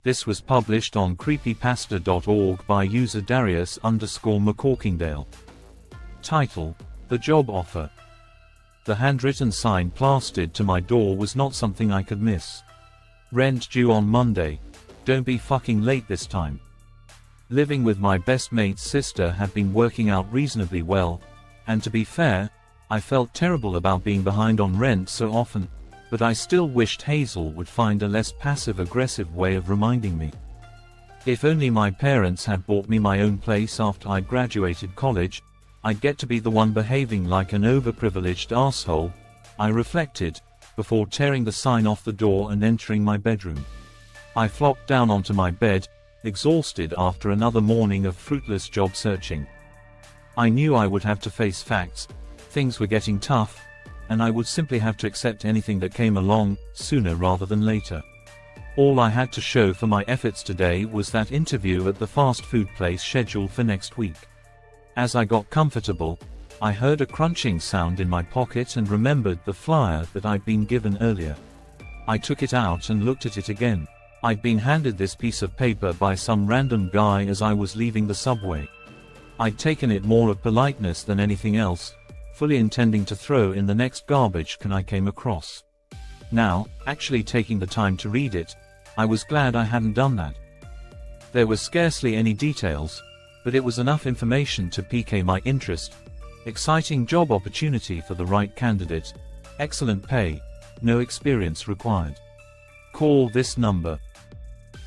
This was published on creepypasta.org by user Darius_McCorkingdale. Title: The Job Offer. The handwritten sign plastered to my door was not something I could miss. Rent due on Monday. Don't be fucking late this time. Living with my best mate's sister had been working out reasonably well, and to be fair, I felt terrible about being behind on rent so often, but I still wished Hazel would find a less passive-aggressive way of reminding me. If only my parents had bought me my own place after I graduated college, I'd get to be the one behaving like an overprivileged asshole, I reflected, before tearing the sign off the door and entering my bedroom. I flopped down onto my bed, exhausted after another morning of fruitless job searching. I knew I would have to face facts, things were getting tough, and I would simply have to accept anything that came along, sooner rather than later. All I had to show for my efforts today was that interview at the fast food place scheduled for next week. As I got comfortable, I heard a crunching sound in my pocket and remembered the flyer that I'd been given earlier. I took it out and looked at it again. I'd been handed this piece of paper by some random guy as I was leaving the subway. I'd taken it more of politeness than anything else, fully intending to throw in the next garbage can I came across. Now, actually taking the time to read it, I was glad I hadn't done that. There was scarcely any details, but it was enough information to pique my interest. Exciting job opportunity for the right candidate, excellent pay, no experience required. Call this number.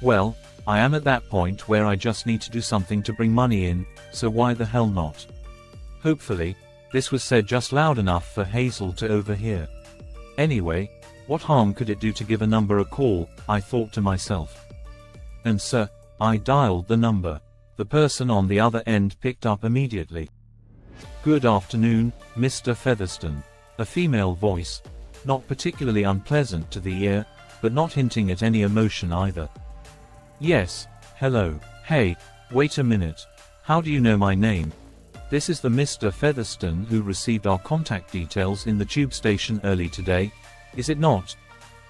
Well, I am at that point where I just need to do something to bring money in, so why the hell not? Hopefully, this was said just loud enough for Hazel to overhear. Anyway, what harm could it do to give a number a call, I thought to myself. And so, I dialed the number. The person on the other end picked up immediately. Good afternoon, Mr. Featherstone. A female voice, not particularly unpleasant to the ear, but not hinting at any emotion either. Yes, hello. Hey, wait a minute. How do you know my name? This is the Mr. Featherstone who received our contact details in the tube station early today, is it not?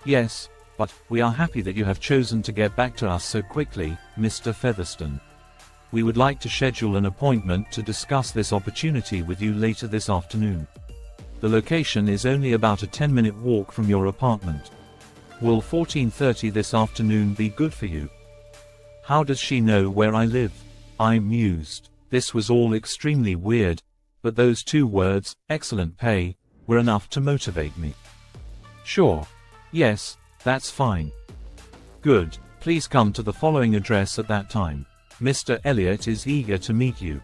Yes, but we are happy that you have chosen to get back to us so quickly, Mr. Featherstone. We would like to schedule an appointment to discuss this opportunity with you later this afternoon. The location is only about a 10-minute walk from your apartment. Will 14:30 this afternoon be good for you? How does she know where I live? I mused. This was all extremely weird, but those two words, excellent pay, were enough to motivate me. Sure. Yes, that's fine. Good. Please come to the following address at that time. Mr. Elliot is eager to meet you.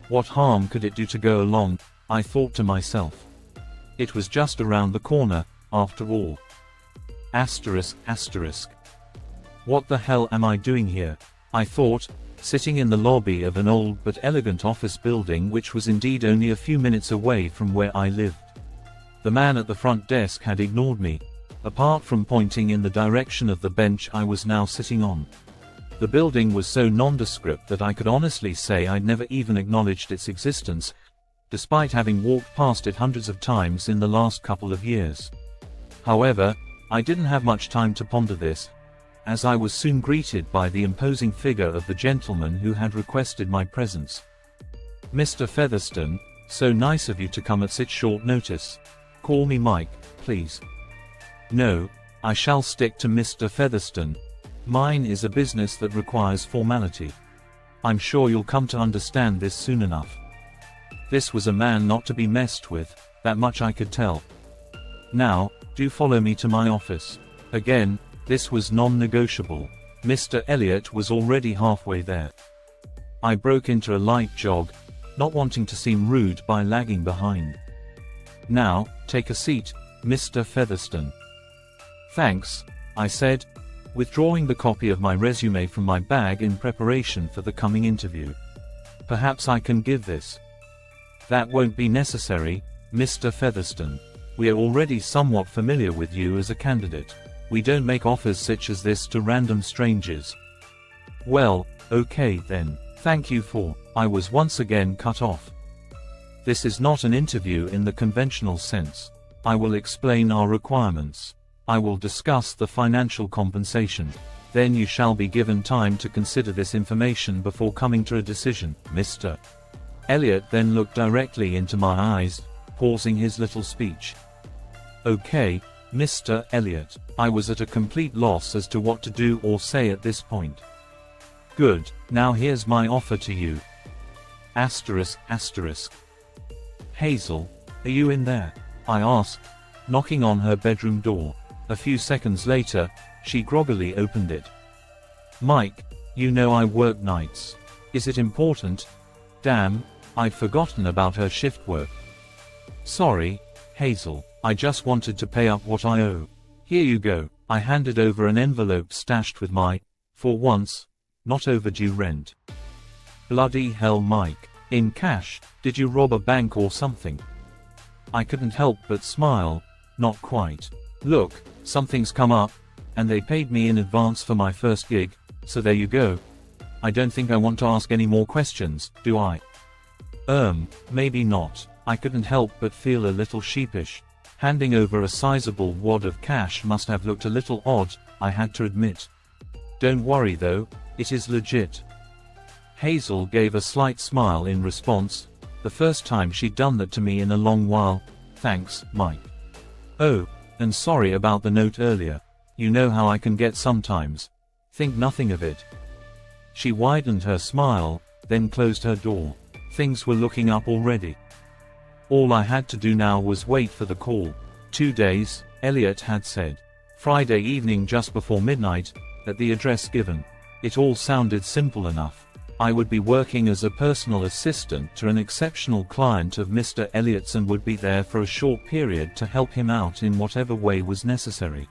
What harm could it do to go along, I thought to myself. It was just around the corner, after all. Asterisk, asterisk. What the hell am I doing here? I thought, sitting in the lobby of an old but elegant office building which was indeed only a few minutes away from where I lived. The man at the front desk had ignored me, apart from pointing in the direction of the bench I was now sitting on. The building was so nondescript that I could honestly say I'd never even acknowledged its existence, despite having walked past it hundreds of times in the last couple of years. However, I didn't have much time to ponder this, as I was soon greeted by the imposing figure of the gentleman who had requested my presence. Mr. Featherstone, so nice of you to come at such short notice. Call me Mike, please. No, I shall stick to Mr. Featherstone. Mine is a business that requires formality. I'm sure you'll come to understand this soon enough. This was a man not to be messed with, that much I could tell. Now, do follow me to my office. Again, this was non-negotiable. Mr. Elliot was already halfway there. I broke into a light jog, not wanting to seem rude by lagging behind. Now, take a seat, Mr. Featherstone. Thanks, I said, withdrawing the copy of my resume from my bag in preparation for the coming interview. Perhaps I can give this. That won't be necessary, Mr. Featherstone. We are already somewhat familiar with you as a candidate. We don't make offers such as this to random strangers. Well, okay then. Thank you for. I was once again cut off. This is not an interview in the conventional sense. I will explain our requirements. I will discuss the financial compensation. Then you shall be given time to consider this information before coming to a decision, Mr. Elliot then looked directly into my eyes, pausing his little speech. Okay, Mr. Elliot. I was at a complete loss as to what to do or say at this point. Good, now here's my offer to you. Asterisk, asterisk. Hazel, are you in there? I asked, knocking on her bedroom door. A few seconds later, she groggily opened it. Mike, you know I work nights. Is it important? Damn, I'd forgotten about her shift work. Sorry, Hazel, I just wanted to pay up what I owe. Here you go. I handed over an envelope stashed with my, for once, not overdue rent. Bloody hell, Mike. In cash? Did you rob a bank or something? I couldn't help but smile. Not quite. Look, something's come up, and they paid me in advance for my first gig, so there you go. I don't think I want to ask any more questions, do I? Maybe not. I couldn't help but feel a little sheepish. Handing over a sizable wad of cash must have looked a little odd, I had to admit. Don't worry though, it is legit. Hazel gave a slight smile in response, the first time she'd done that to me in a long while. Thanks, Mike. Oh, and sorry about the note earlier. You know how I can get sometimes. Think nothing of it. She widened her smile, then closed her door. Things were looking up already. All I had to do now was wait for the call. 2 days, Elliot had said. Friday evening just before midnight, at the address given. It all sounded simple enough. I would be working as a personal assistant to an exceptional client of Mr. Elliot's and would be there for a short period to help him out in whatever way was necessary.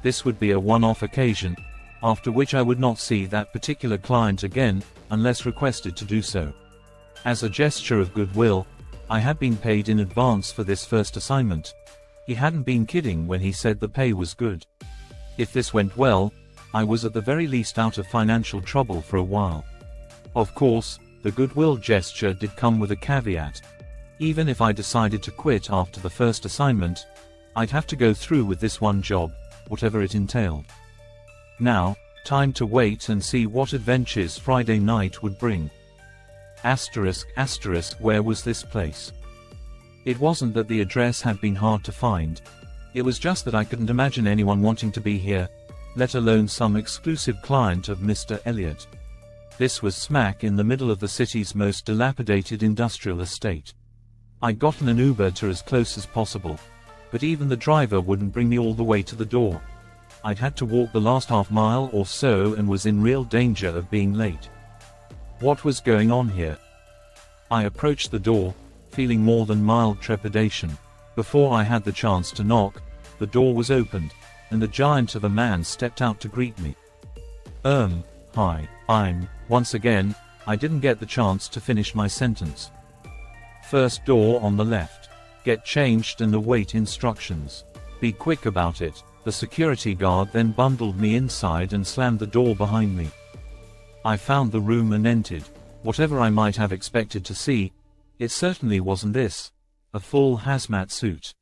This would be a one-off occasion, after which I would not see that particular client again, unless requested to do so. As a gesture of goodwill, I had been paid in advance for this first assignment. He hadn't been kidding when he said the pay was good. If this went well, I was at the very least out of financial trouble for a while. Of course, the goodwill gesture did come with a caveat. Even if I decided to quit after the first assignment, I'd have to go through with this one job, whatever it entailed. Now, time to wait and see what adventures Friday night would bring. Asterisk, asterisk, where was this place? It wasn't that the address had been hard to find. It was just that I couldn't imagine anyone wanting to be here, let alone some exclusive client of Mr. Elliot. This was smack in the middle of the city's most dilapidated industrial estate. I'd gotten an Uber to as close as possible, but even the driver wouldn't bring me all the way to the door. I'd had to walk the last half mile or so and was in real danger of being late. What was going on here? I approached the door, feeling more than mild trepidation. Before I had the chance to knock, the door was opened, and the giant of a man stepped out to greet me. Hi, once again, I didn't get the chance to finish my sentence. First door on the left. Get changed and await instructions. Be quick about it. The security guard then bundled me inside and slammed the door behind me. I found the room and entered. Whatever I might have expected to see, it certainly wasn't this. A full hazmat suit.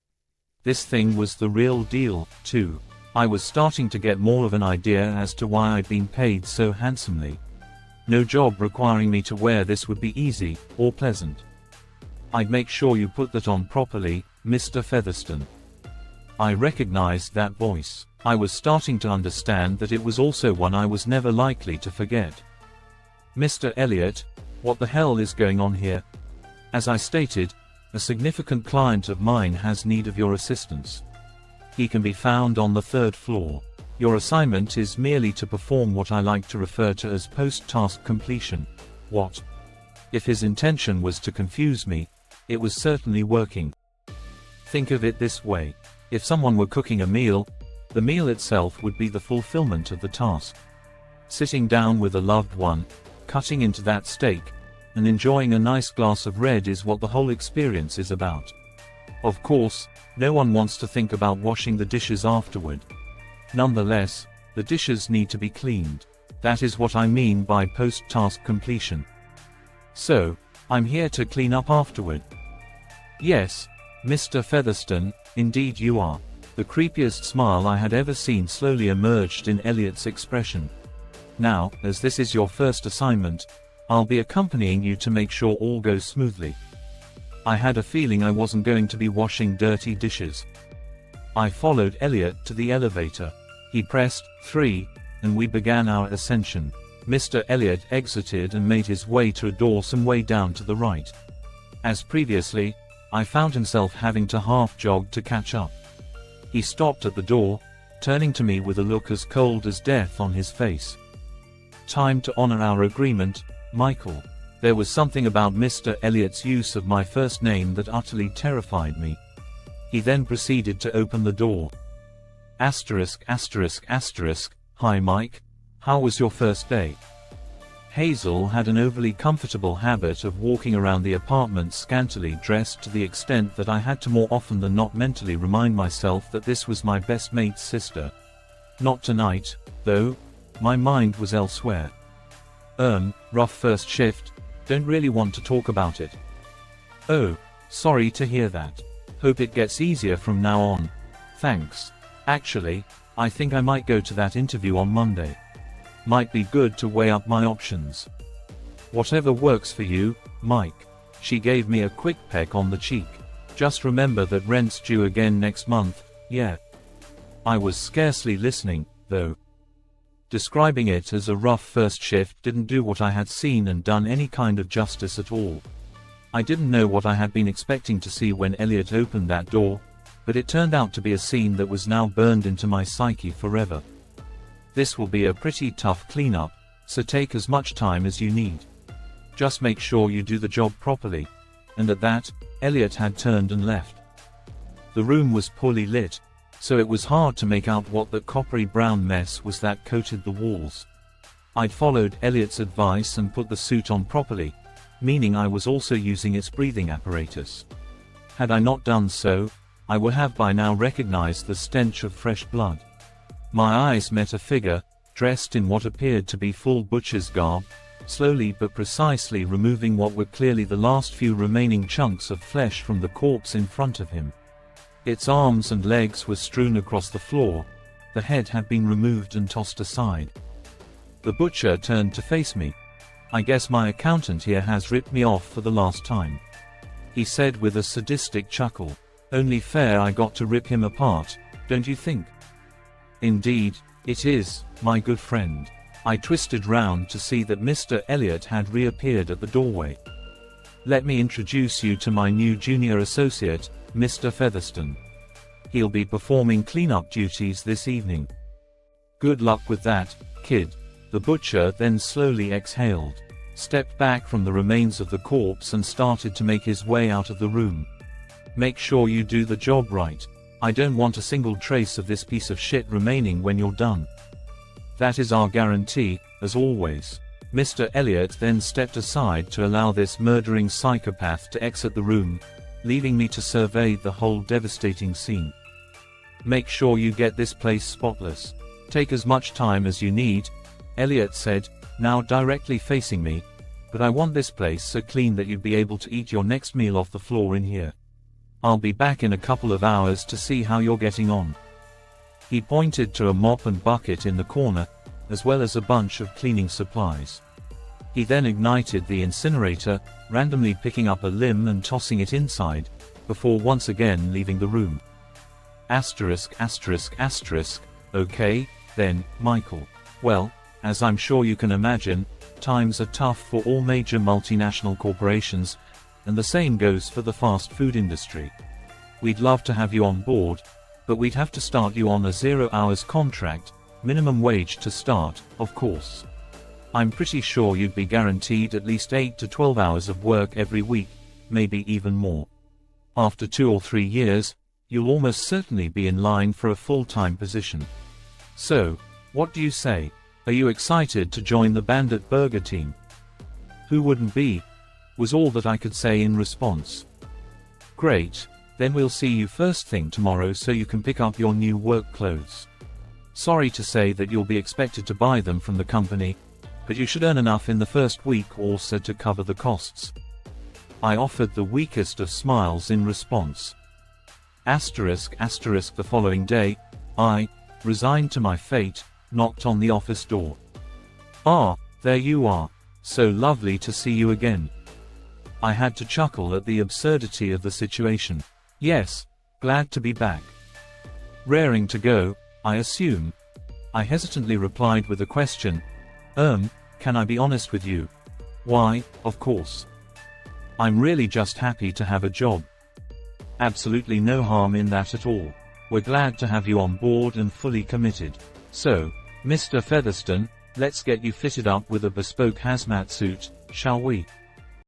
This thing was the real deal, too. I was starting to get more of an idea as to why I'd been paid so handsomely. No job requiring me to wear this would be easy, or pleasant. I'd make sure you put that on properly, Mr. Featherston. I recognized that voice. I was starting to understand that it was also one I was never likely to forget. Mr. Elliot, what the hell is going on here? As I stated, a significant client of mine has need of your assistance. He can be found on the 3rd floor. Your assignment is merely to perform what I like to refer to as post-task completion. What? If his intention was to confuse me, it was certainly working. Think of it this way. If someone were cooking a meal, the meal itself would be the fulfillment of the task. Sitting down with a loved one, cutting into that steak, and enjoying a nice glass of red is what the whole experience is about. Of course, no one wants to think about washing the dishes afterward. Nonetheless, the dishes need to be cleaned. That is what I mean by post-task completion. So, I'm here to clean up afterward. Yes, Mr. Featherston, indeed you are. The creepiest smile I had ever seen slowly emerged in Elliot's expression. "Now, as this is your first assignment, I'll be accompanying you to make sure all goes smoothly." I had a feeling I wasn't going to be washing dirty dishes. I followed Elliot to the elevator. He pressed 3, and we began our ascension. Mr. Elliot exited and made his way to a door some way down to the right. As previously, I found himself having to half-jog to catch up. He stopped at the door, turning to me with a look as cold as death on his face. "Time to honor our agreement, Michael." There was something about Mr. Elliot's use of my first name that utterly terrified me. He then proceeded to open the door. Asterisk, asterisk, asterisk, "Hi Mike. How was your first day?" Hazel had an overly comfortable habit of walking around the apartment scantily dressed to the extent that I had to more often than not mentally remind myself that this was my best mate's sister. Not tonight, though. My mind was elsewhere. Rough first shift. Don't really want to talk about it." "Oh, sorry to hear that. Hope it gets easier from now on." "Thanks. Actually, I think I might go to that interview on Monday. Might be good to weigh up my options." "Whatever works for you, Mike." She gave me a quick peck on the cheek. "Just remember that rent's due again next month, yeah?" I was scarcely listening, though. Describing it as a rough first shift didn't do what I had seen and done any kind of justice at all. I didn't know what I had been expecting to see when Elliot opened that door, but it turned out to be a scene that was now burned into my psyche forever. "This will be a pretty tough cleanup, so take as much time as you need. Just make sure you do the job properly." And at that, Elliot had turned and left. The room was poorly lit, so it was hard to make out what that coppery brown mess was that coated the walls. I'd followed Elliot's advice and put the suit on properly, meaning I was also using its breathing apparatus. Had I not done so, I would have by now recognized the stench of fresh blood. My eyes met a figure, dressed in what appeared to be full butcher's garb, slowly but precisely removing what were clearly the last few remaining chunks of flesh from the corpse in front of him. Its arms and legs were strewn across the floor. The head had been removed and tossed aside. The butcher turned to face me. "I guess my accountant here has ripped me off for the last time," he said with a sadistic chuckle. "Only fair I got to rip him apart, don't you think?" "Indeed, it is, my good friend." I twisted round to see that Mr. Elliot had reappeared at the doorway. "Let me introduce you to my new junior associate, Mr. Featherstone. He'll be performing cleanup duties this evening." "Good luck with that, kid." The butcher then slowly exhaled, stepped back from the remains of the corpse and started to make his way out of the room. "Make sure you do the job right. I don't want a single trace of this piece of shit remaining when you're done." "That is our guarantee, as always." Mr. Elliot then stepped aside to allow this murdering psychopath to exit the room, leaving me to survey the whole devastating scene. "Make sure you get this place spotless. Take as much time as you need," Elliot said, now directly facing me, "but I want this place so clean that you'd be able to eat your next meal off the floor in here. I'll be back in a couple of hours to see how you're getting on." He pointed to a mop and bucket in the corner, as well as a bunch of cleaning supplies. He then ignited the incinerator, randomly picking up a limb and tossing it inside, before once again leaving the room. Asterisk, asterisk, asterisk, "Okay, then, Michael. Well, as I'm sure you can imagine, times are tough for all major multinational corporations, and the same goes for the fast food industry. We'd love to have you on board, but we'd have to start you on a 0-hours contract, minimum wage to start, of course. I'm pretty sure you'd be guaranteed at least 8 to 12 hours of work every week, maybe even more. After 2 or 3 years, you'll almost certainly be in line for a full-time position. So, what do you say? Are you excited to join the Bandit Burger team?" "Who wouldn't be?" was all that I could say in response. "Great, then we'll see you first thing tomorrow so you can pick up your new work clothes. Sorry to say that you'll be expected to buy them from the company, but you should earn enough in the first week also to cover the costs." I offered the weakest of smiles in response. Asterisk the following day, I, resigned to my fate, knocked on the office door. Ah, there you are. So lovely to see you again. I had to chuckle at the absurdity of the situation. Yes, glad to be back. Raring to go, I assume. I hesitantly replied with a question. Can I be honest with you? Why, of course. I'm really just happy to have a job. Absolutely no harm in that at all. We're glad to have you on board and fully committed. So, Mr. Featherston, let's get you fitted up with a bespoke hazmat suit, shall we?